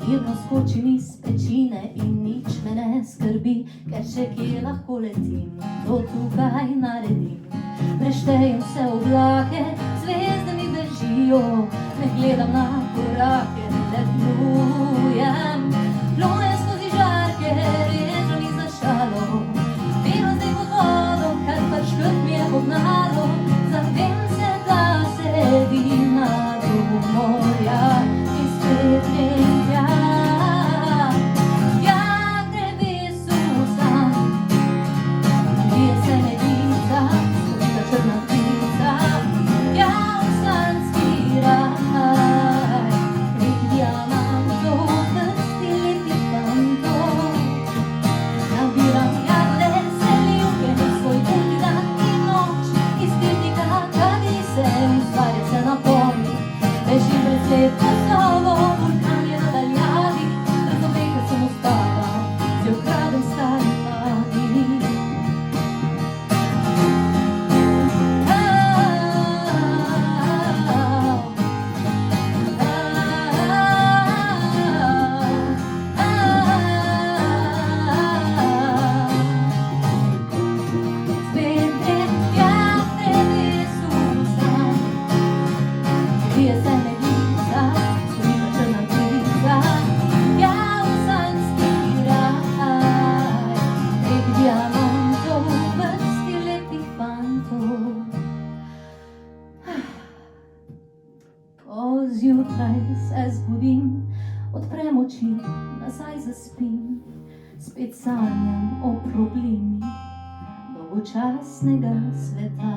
Mirno skočim iz pečine in nič me ne skrbi, ker še kje lahko letim, to tukaj naredim. Preštejem vse oblake, zvezde mi bežijo, ne gledam na korake, le plujem. Plujem skozi žarke, režo mi za šalo, vino zdaj pod vodo, kar pa škrt mi je pognalo. Zavem se, da sedim na robu morja in spet grem tja. Ja, drevesu sam, vije se medica, skrbita črna ptica. Ja, v sanski raj, prek diamantov, vrsti lepih fantov. Nabiram jagle, selivke, svoj put dan in noč, iz tirnika kadi se ustvarja se napolni. Bežim pred slepo slovo, vulkan je na daljavi, trdo veka sem ostala, si ukradem stari mladi. Spet grem tja, drevesu sam, vije se medica, skrbita črna ptica. Ja, v sanski raj, prek diamantov, vrsti lepih fantov. Ko zjutraj se zbudim, odprem oči, nazaj zaspim, spet sanjam o problemih dolgočasnega sveta.